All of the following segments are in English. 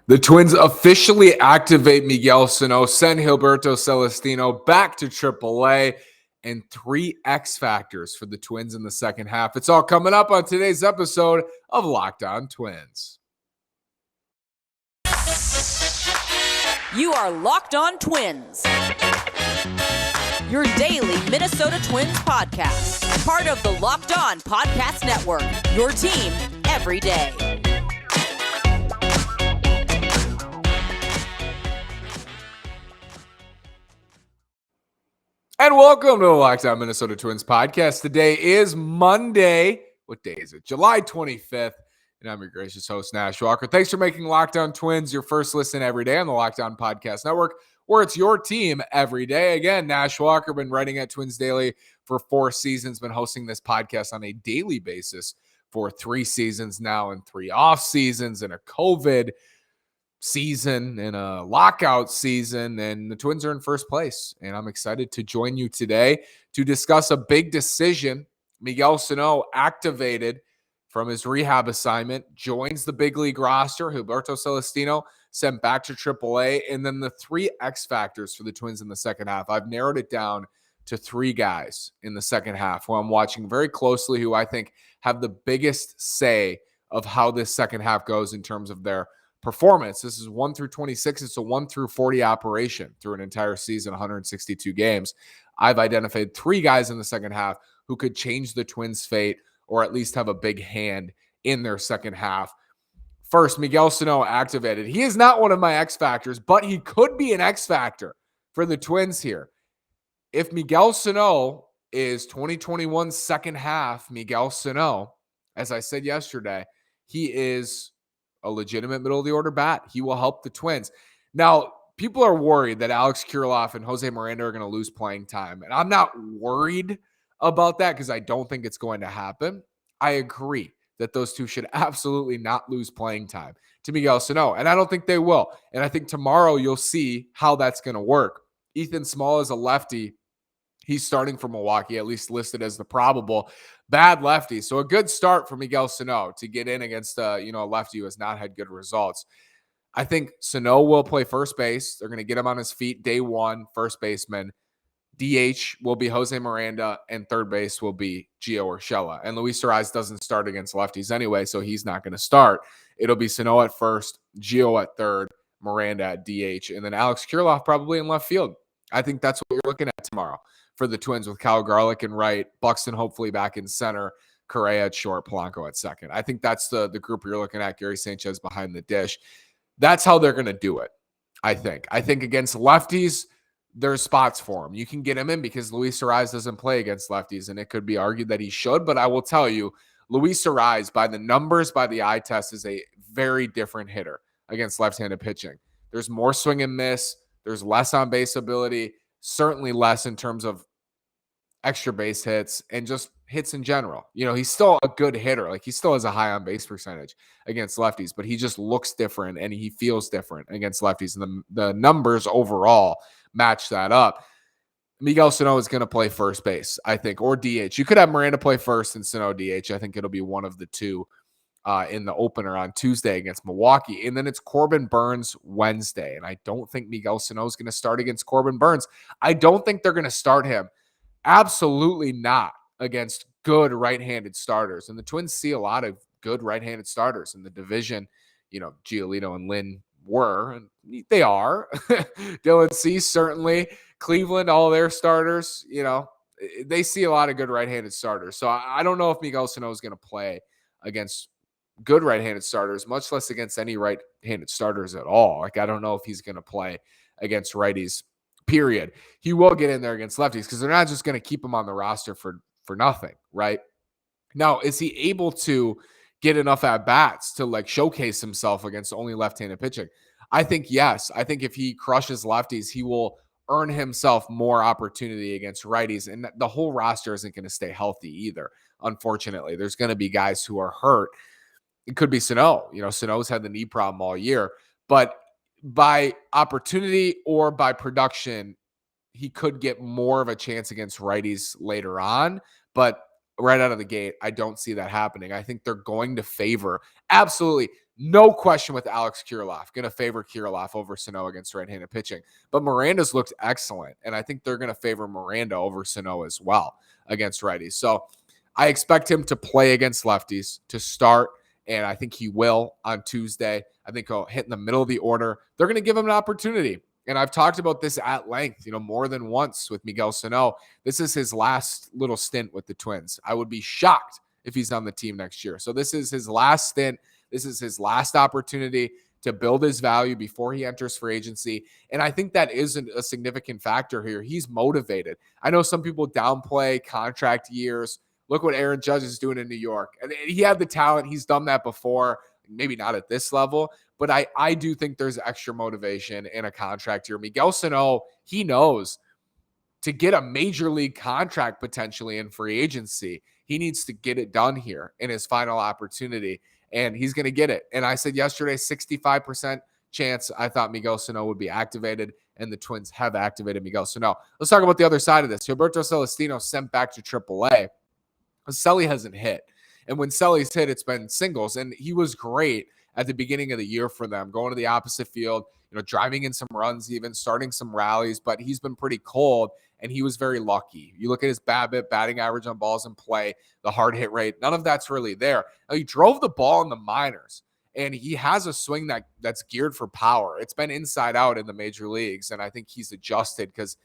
The Twins officially activate Miguel Sanó, send Gilberto Celestino back to AAA, and 3 X factors for the Twins in the second half. It's all coming up on today's episode of Locked On Twins. You are Locked On Twins, your daily Minnesota Twins podcast, part of the Locked On Podcast Network, your team every day. And welcome to the Locked On Minnesota Twins podcast. Today is Monday. What day is it? July 25th. And I'm your gracious host, Nash Walker. Thanks for making Locked On Twins your first listen every day on the Locked On Podcast Network, where it's your team every day. Again, Nash Walker, been writing at Twins Daily for 4 seasons, been hosting this podcast on a daily basis for 3 seasons now, and 3 off seasons, and a COVID season and a lockout season, and the Twins are in first place. And I'm excited to join you today to discuss a big decision. Miguel Sanó activated from his rehab assignment, joins the big league roster. Gilberto Celestino sent back to AAA, and then the 3 X factors for the Twins in the second half. I've narrowed it down to 3 guys in the second half who I'm watching very closely, who I think have the biggest say of how this second half goes in terms of their performance. This is 1 through 26. It's a 1 through 40 operation through an entire season, 162 games. I've identified 3 guys in the second half who could change the Twins' fate or at least have a big hand in their second half. First, Miguel Sanó activated. He is not one of my X factors, but he could be an X factor for the Twins here. If Miguel Sanó is 2021 second half Miguel Sanó, as I said yesterday, he is a legitimate middle of the order bat. He will help the Twins. Now, people are worried that Alex Kirilloff and Jose Miranda are going to lose playing time. And I'm not worried about that because I don't think it's going to happen. I agree that those two should absolutely not lose playing time to Miguel Sanó. And I don't think they will. And I think tomorrow you'll see how that's going to work. Ethan Small is a lefty. He's starting for Milwaukee, at least listed as the probable bad lefty. So a good start for Miguel Sanó to get in against a lefty who has not had good results. I think Sanó will play first base. They're going to get him on his feet day one, first baseman. DH will be Jose Miranda, and third base will be Gio Urshela. And Luis Arraez doesn't start against lefties anyway, so he's not going to start. It'll be Sanó at first, Gio at third, Miranda at DH, and then Alex Kirilloff probably in left field. I think that's what you're looking at tomorrow for the Twins, with Kyle Garlick in right, Buxton hopefully back in center, Correa at short, Polanco at second. I think that's the group you're looking at. Gary Sanchez behind the dish. That's how they're going to do it, I think. I think against lefties, there's spots for him. You can get him in because Luis Arraez doesn't play against lefties, and it could be argued that he should, but I will tell you, Luis Arraez, by the numbers, by the eye test, is a very different hitter against left-handed pitching. There's more swing and miss. There's less on-base ability, certainly less in terms of extra base hits and just hits in general. He's still a good hitter. Like, he still has a high on-base percentage against lefties, but he just looks different and he feels different against lefties. And the numbers overall match that up. Miguel Sanó is going to play first base, I think, or DH. You could have Miranda play first and Sanó DH. I think it'll be one of the two in the opener on Tuesday against Milwaukee. And then it's Corbin Burnes Wednesday. And I don't think Miguel Sanó is going to start against Corbin Burnes. I don't think they're going to start him. Absolutely not against good right-handed starters. And the Twins see a lot of good right-handed starters in the division. Giolito and Lynn were, and they are. Dylan Cease, certainly. Cleveland, all their starters, they see a lot of good right-handed starters. So I don't know if Miguel Sanó is going to play against good right-handed starters, much less against any right-handed starters at all. Like, I don't know if he's going to play against righties, period. He will get in there against lefties because they're not just going to keep him on the roster for nothing, right? Now, is he able to get enough at-bats to showcase himself against only left-handed pitching? I think yes. I think if he crushes lefties, he will earn himself more opportunity against righties. And the whole roster isn't going to stay healthy either, unfortunately. There's going to be guys who are hurt. It could be Sanó. Sano's had the knee problem all year. But by opportunity or by production, he could get more of a chance against righties later on. But right out of the gate, I don't see that happening. I think they're going to favor absolutely No question with Alex Kirilloff. Going to favor Kirilloff over Sanó against right-handed pitching. But Miranda's looked excellent, and I think they're going to favor Miranda over Sanó as well against righties. So I expect him to play against lefties to start, and I think he will on Tuesday. I think he'll hit in the middle of the order. They're going to give him an opportunity. And I've talked about this at length, more than once with Miguel Sanó. This is his last little stint with the Twins. I would be shocked if he's on the team next year. So this is his last stint. This is his last opportunity to build his value before he enters free agency. And I think that isn't a significant factor here. He's motivated. I know some people downplay contract years. Look what Aaron Judge is doing in New York. And he had the talent. He's done that before, maybe not at this level. But I do think there's extra motivation in a contract here. Miguel Sanó, he knows to get a major league contract potentially in free agency, he needs to get it done here in his final opportunity. And he's going to get it. And I said yesterday, 65% chance I thought Miguel Sanó would be activated, and the Twins have activated Miguel Sanó. Let's talk about the other side of this. Gilberto Celestino sent back to AAA. Selly hasn't hit. And when Selly's hit, it's been singles. And he was great at the beginning of the year for them, going to the opposite field, driving in some runs, even starting some rallies. But he's been pretty cold, and he was very lucky. You look at his BABIP, batting average on balls in play, the hard hit rate, none of that's really there. Now, he drove the ball in the minors, and he has a swing that's geared for power. It's been inside out in the major leagues, and I think he's adjusted because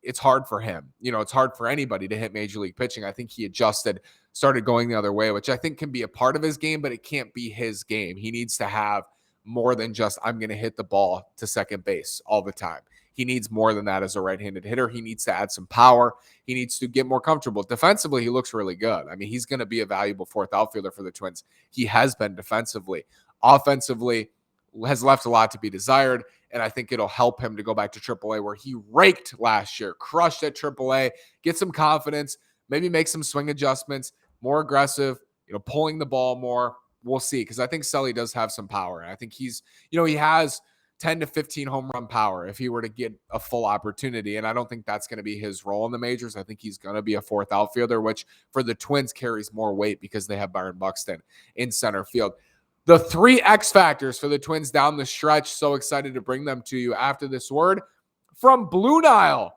it's hard for him. It's hard for anybody to hit major league pitching. I think he adjusted, started going the other way, which I think can be a part of his game, but it can't be his game. He needs to have more than just, I'm going to hit the ball to second base all the time. He needs more than that as a right-handed hitter. He needs to add some power. He needs to get more comfortable. Defensively, he looks really good. I mean, he's going to be a valuable fourth outfielder for the Twins. He has been defensively. Offensively, has left a lot to be desired, and I think it'll help him to go back to AAA where he raked last year, crushed at AAA, get some confidence, maybe make some swing adjustments, more aggressive, pulling the ball more. We'll see, because I think Selly does have some power, and I think he's, he has 10 to 15 home run power if he were to get a full opportunity. And I don't think that's going to be his role in the majors. I think he's going to be a fourth outfielder, which for the Twins carries more weight because they have Byron Buxton in center field. The 3 X factors for the Twins down the stretch. So excited to bring them to you after this word from Blue Nile.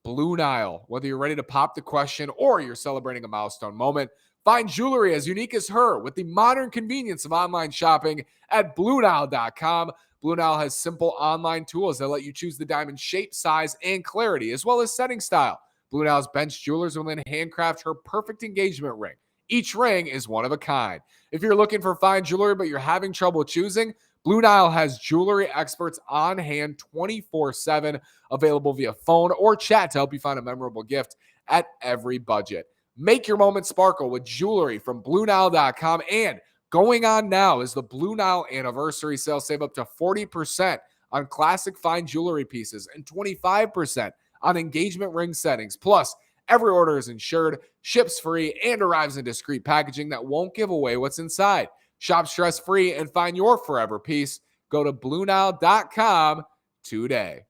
Blue Nile. Whether you're ready to pop the question or you're celebrating a milestone moment, find jewelry as unique as her with the modern convenience of online shopping at BlueNile.com. Blue Nile has simple online tools that let you choose the diamond shape, size, and clarity, as well as setting style. Blue Nile's bench jewelers will then handcraft her perfect engagement ring. Each ring is one of a kind. If you're looking for fine jewelry but you're having trouble choosing, Blue Nile has jewelry experts on hand 24/7, available via phone or chat to help you find a memorable gift at every budget. Make your moment sparkle with jewelry from BlueNile.com. And going on now is the Blue Nile anniversary sale. Save up to 40% on classic fine jewelry pieces and 25% on engagement ring settings. Plus, every order is insured, ships free, and arrives in discreet packaging that won't give away what's inside. Shop stress-free and find your forever piece. Go to BlueNile.com today.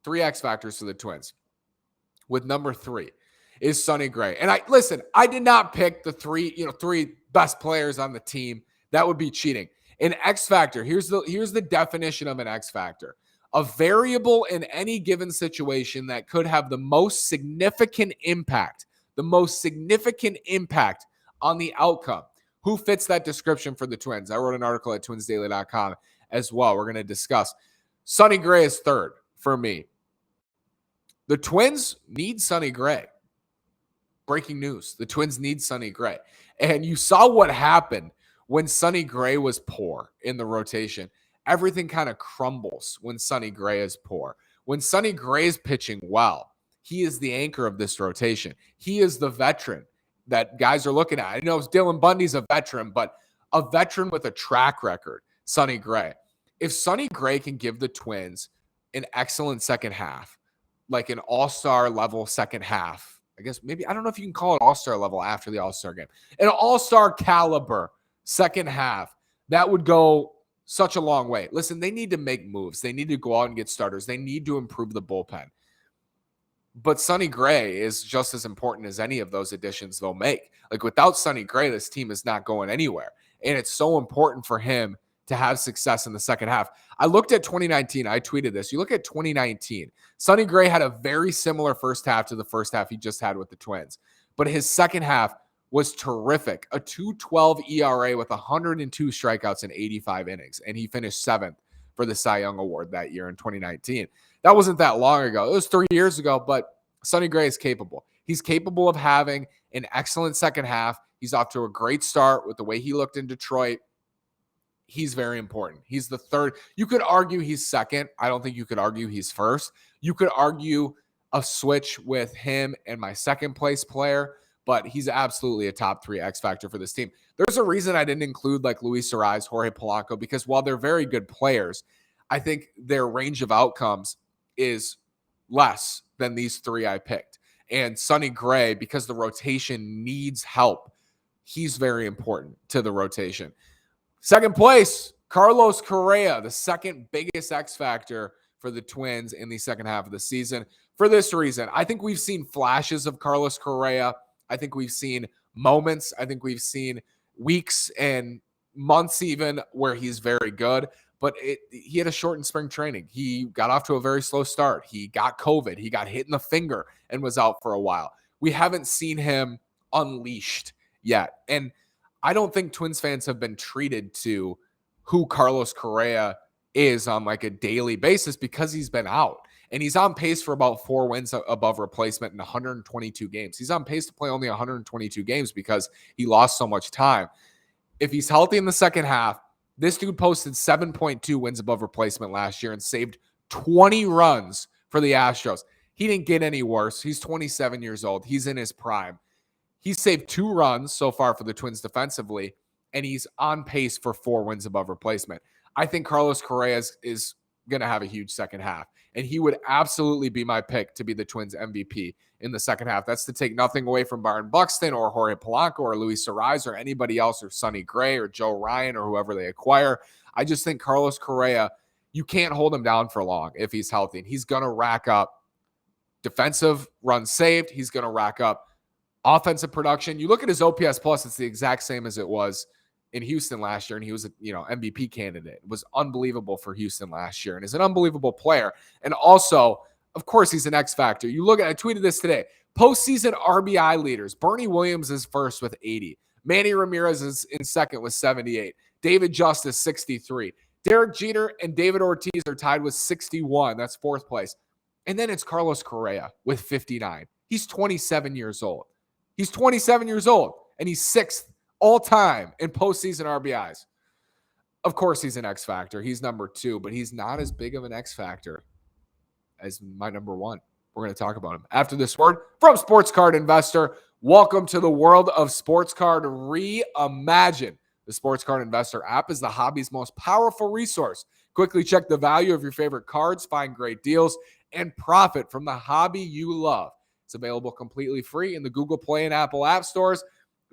3 X factors for the Twins. With number 3 is Sonny Gray. And I did not pick the three best players on the team. That would be cheating. An X factor, here's the definition of an X factor. A variable in any given situation that could have the most significant impact on the outcome. Who fits that description for the Twins? I wrote an article at twinsdaily.com as well. We're going to discuss. Sonny Gray is 3rd for me. The Twins need Sonny Gray. Breaking news. The Twins need Sonny Gray. And you saw what happened when Sonny Gray was poor in the rotation. Everything kind of crumbles when Sonny Gray is poor. When Sonny Gray is pitching well, he is the anchor of this rotation. He is the veteran that guys are looking at. I know Dylan Bundy's a veteran, but a veteran with a track record, Sonny Gray. If Sonny Gray can give the Twins an excellent second half, like an all-star level second half, I guess maybe, I don't know if you can call it all-star level after the all-star game, an all-star caliber second half, that would go such a long way. Listen, they need to make moves. They need to go out and get starters. They need to improve the bullpen. But Sonny Gray is just as important as any of those additions they'll make. Like, without Sonny Gray, this team is not going anywhere. And it's so important for him to have success in the second half. I looked at 2019. I tweeted this. You look at 2019. Sonny Gray had a very similar first half to the first half he just had with the Twins. But his second half was terrific. A 2.12 ERA with 102 strikeouts in 85 innings. And he finished 7th for the Cy Young Award that year in 2019. That wasn't that long ago. It was 3 years ago, but Sonny Gray is capable. He's capable of having an excellent second half. He's off to a great start with the way he looked in Detroit. He's very important. He's the third. You could argue he's second. I don't think you could argue he's first. You could argue a switch with him and my second place player, but he's absolutely a top 3 X factor for this team. There's a reason I didn't include like Luis Ariz, Jorge Polanco, because while they're very good players, I think their range of outcomes is less than these 3 I picked. And Sonny Gray, because the rotation needs help, he's very important to the rotation. Second place, Carlos Correa, the second biggest X factor for the Twins in the second half of the season. For this reason, I think we've seen flashes of Carlos Correa. I think we've seen moments. I think we've seen weeks and months even where he's very good. But he had a shortened spring training. He got off to a very slow start. He got COVID. He got hit in the finger and was out for a while. We haven't seen him unleashed yet. And I don't think Twins fans have been treated to who Carlos Correa is on like a daily basis because he's been out. And he's on pace for about 4 wins above replacement in 122 games. He's on pace to play only 122 games because he lost so much time. If he's healthy in the second half, this dude posted 7.2 wins above replacement last year and saved 20 runs for the Astros. He didn't get any worse. He's 27 years old. He's in his prime. He's saved 2 runs so far for the Twins defensively, and he's on pace for 4 wins above replacement. I think Carlos Correa is going to have a huge second half, and he would absolutely be my pick to be the Twins MVP in the second half. That's to take nothing away from Byron Buxton or Jorge Polanco or Luis Ariz or anybody else or Sonny Gray or Joe Ryan or whoever they acquire. I just think Carlos Correa, you can't hold him down for long if he's healthy. And he's going to rack up defensive runs saved. He's going to rack up offensive production. You look at his OPS plus, it's the exact same as it was in Houston last year, and he was a MVP candidate. It was unbelievable for Houston last year and is an unbelievable player. And also, of course, he's an X factor. You look at, I tweeted this today, postseason RBI leaders. Bernie Williams is first with 80. Manny Ramirez is in second with 78. David Justice, 63. Derek Jeter and David Ortiz are tied with 61. That's 4th place. And then it's Carlos Correa with 59. He's 27 years old. He's 27 years old, and he's 6th all time in postseason RBIs. Of course, he's an X factor. He's number 2, but he's not as big of an X factor as my number 1. We're going to talk about him after this word from Sports Card Investor. Welcome to the world of Sports Card Reimagined. The Sports Card Investor app is the hobby's most powerful resource. Quickly check the value of your favorite cards, find great deals, and profit from the hobby you love. It's available completely free in the Google Play and Apple app stores.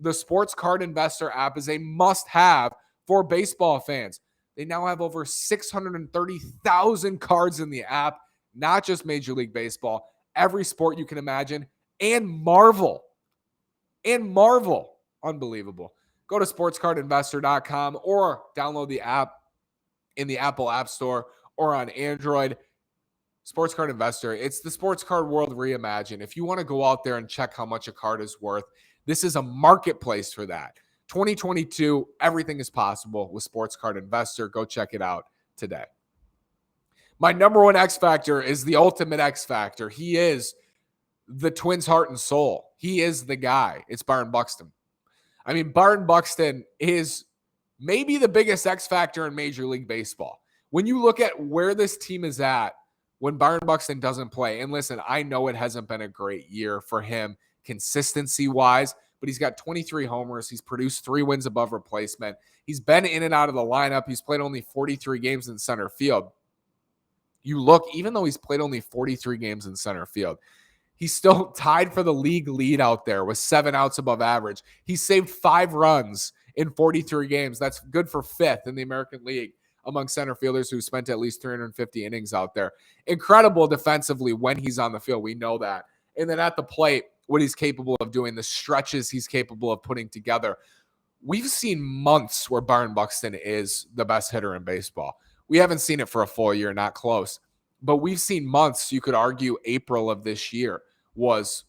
The Sports Card Investor app is a must-have for baseball fans. They now have over 630,000 cards in the app, not just Major League Baseball, every sport you can imagine, and Marvel. Unbelievable. Go to sportscardinvestor.com or download the app in the Apple App Store or on Android. Sports Card Investor, it's the sports card world reimagined. If you want to go out there and check how much a card is worth, this is a marketplace for that. 2022, everything is possible with Sports Card Investor. Go check it out today. My number 1 X factor is the ultimate X factor. He is the Twins' heart and soul. He is the guy. It's Byron Buxton. I mean, Byron Buxton is maybe the biggest X factor in Major League Baseball. When you look at where this team is at when Byron Buxton doesn't play, and listen, I know it hasn't been a great year for him consistency-wise, but he's got 23 homers. He's produced 3 wins above replacement. He's been in and out of the lineup. He's played only 43 games in center field. You look, even though he's played only 43 games in center field, he's still tied for the league lead out there with 7 outs above average. He saved 5 runs in 43 games. That's good for 5th in the American League among center fielders who spent at least 350 innings out there. Incredible defensively when he's on the field. We know that. And then at the plate, what he's capable of doing, the stretches he's capable of putting together. we've seen months where Byron Buxton is the best hitter in baseball. We haven't seen it for a full year, not close. But we've seen months, you could argue April of this year was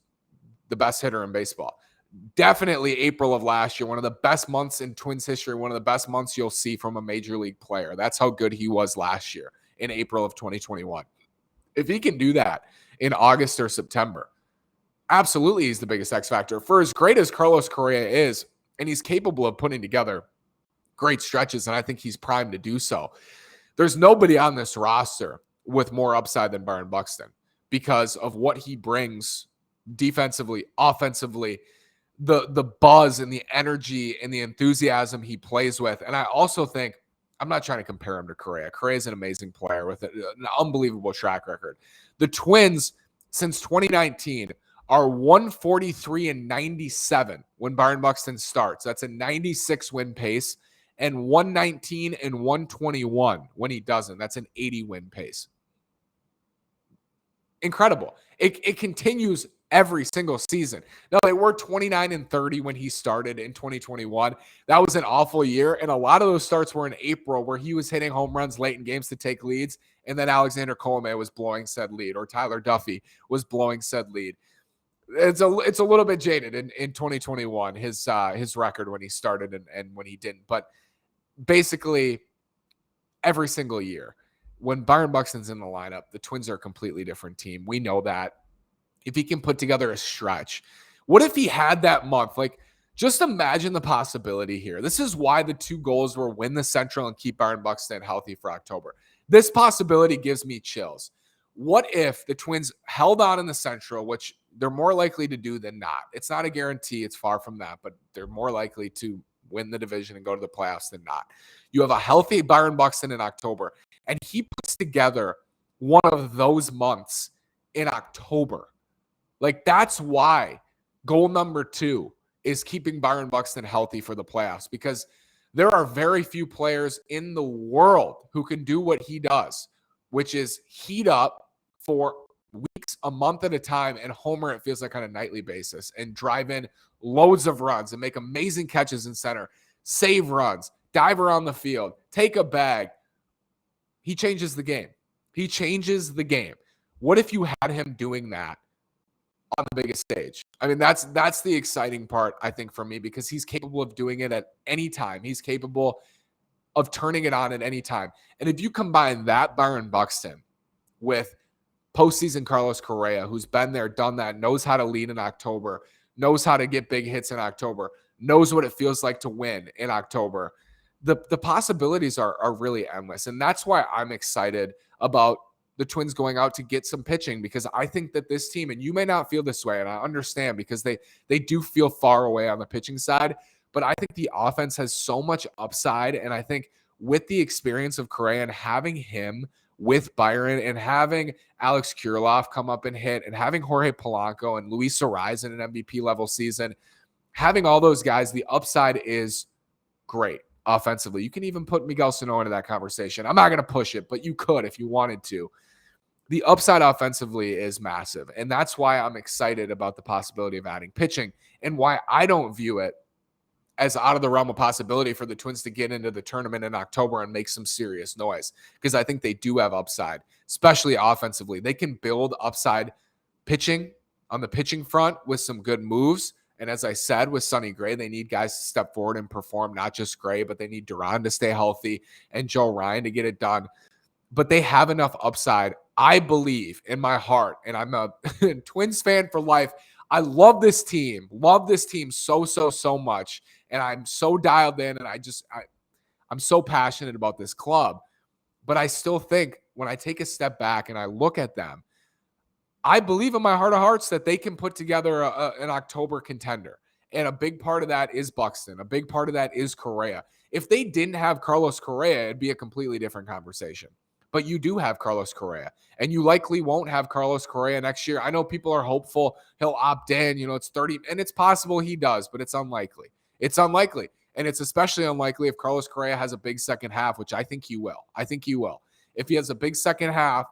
the best hitter in baseball. Definitely April of last year, one of the best months in Twins history, one of the best months you'll see from a major league player. That's how good he was last year in April of 2021. If he can do that in August or September, absolutely he's the biggest X factor. For as great as Carlos Correa is, and he's capable of putting together great stretches, and I think he's primed to do so, there's nobody on this roster with more upside than Byron Buxton because of what he brings defensively, offensively, the buzz and the energy and the enthusiasm he plays with. And I also think, I'm not trying to compare him to Correa. Correa is an amazing player with an unbelievable track record. The Twins, since 2019, are 143-97 when Byron Buxton starts. That's a 96 win pace. And 119 and 121 when he doesn't. That's an 80 win pace. Incredible. It continues every single season. Now, they were 29 and 30 when he started in 2021. That was an awful year. And a lot of those starts were in April where he was hitting home runs late in games to take leads. And then Alexander Colomé was blowing said lead, or Tyler Duffy was blowing said lead. It's a little bit jaded in 2021, his record when he started and when he didn't. But basically, every single year, when Byron Buxton's in the lineup, the Twins are a completely different team. We know that. If he can put together a stretch, what if he had that month? Like, just imagine the possibility here. This is why the two goals were win the Central and keep Byron Buxton healthy for October. This possibility gives me chills. What if the Twins held on in the Central, which they're more likely to do than not? It's not a guarantee. It's far from that, but they're more likely to win the division and go to the playoffs than not. You have a healthy Byron Buxton in October, and he puts together one of those months in October. Like, that's why goal number 2 is keeping Byron Buxton healthy for the playoffs, because there are very few players in the world who can do what he does, which is heat up for weeks, a month at a time, and homer, it feels like, on a nightly basis, and drive in loads of runs and make amazing catches in center, save runs, dive around the field, take a bag. He changes the game. He changes the game. What if you had him doing that on the biggest stage? I mean, that's the exciting part, I think, for me, because he's capable of doing it at any time. He's capable of turning it on at any time. And if you combine that Byron Buxton with postseason Carlos Correa, who's been there, done that, knows how to lead in October, knows how to get big hits in October, knows what it feels like to win in October, the possibilities are really endless. And that's why I'm excited about the Twins going out to get some pitching, because I think that this team, and you may not feel this way, and I understand, because they do feel far away on the pitching side, but I think the offense has so much upside. And I think with the experience of Correa and having him with Byron and having Alex Kirilloff come up and hit and having Jorge Polanco and Luis Arraez in an MVP level season, having all those guys, the upside is great offensively. You can even put Miguel Sanó into that conversation. I'm not going to push it, but you could if you wanted to. The upside offensively is massive. And that's why I'm excited about the possibility of adding pitching, and why I don't view it as out of the realm of possibility for the Twins to get into the tournament in October and make some serious noise, because I think they do have upside, especially offensively. They can build upside pitching on the pitching front with some good moves. And as I said, with Sonny Gray, they need guys to step forward and perform, not just Gray, but they need Duran to stay healthy and Joe Ryan to get it done. But they have enough upside, I believe, in my heart. And I'm a Twins fan for life. I love this team so much. And I'm so dialed in, and I'm so passionate about this club. But I still think, when I take a step back and I look at them, I believe in my heart of hearts that they can put together an October contender. And a big part of that is Buxton. A big part of that is Correa. If they didn't have Carlos Correa, it'd be a completely different conversation. But you do have Carlos Correa, and you likely won't have Carlos Correa next year. I know people are hopeful he'll opt in. It's 30, and it's possible he does, but it's unlikely. It's unlikely. And it's especially unlikely if Carlos Correa has a big second half, which I think he will. If he has a big second half,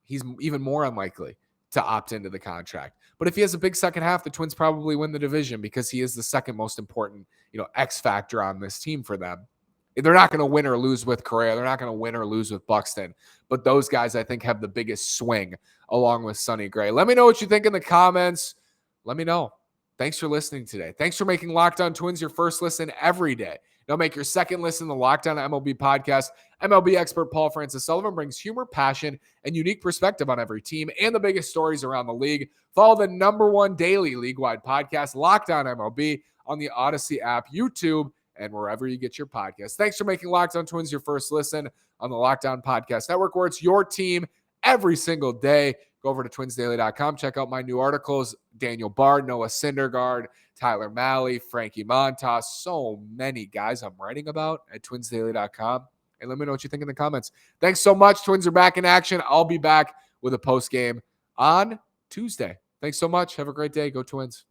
he's even more unlikely to opt into the contract. But if he has a big second half, the Twins probably win the division because he is the second most important, X factor on this team for them. They're not going to win or lose with Correa. They're not going to win or lose with Buxton. But those guys, I think, have the biggest swing along with Sonny Gray. Let me know what you think in the comments. Let me know. Thanks for listening today. Thanks for making Locked On Twins your first listen every day. Now make your second listen to the Locked On MLB podcast. MLB expert Paul Francis Sullivan brings humor, passion, and unique perspective on every team and the biggest stories around the league. Follow the #1 daily league-wide podcast, Locked On MLB, on the Odyssey app, YouTube, and wherever you get your podcasts. Thanks for making Locked On Twins your first listen on the Locked On Podcast Network, where it's your team every single day. Go over to twinsdaily.com. Check out my new articles. Daniel Bard, Noah Syndergaard, Tyler Mahle, Frankie Montas. So many guys I'm writing about at twinsdaily.com. And let me know what you think in the comments. Thanks so much. Twins are back in action. I'll be back with a post game on Tuesday. Thanks so much. Have a great day. Go Twins.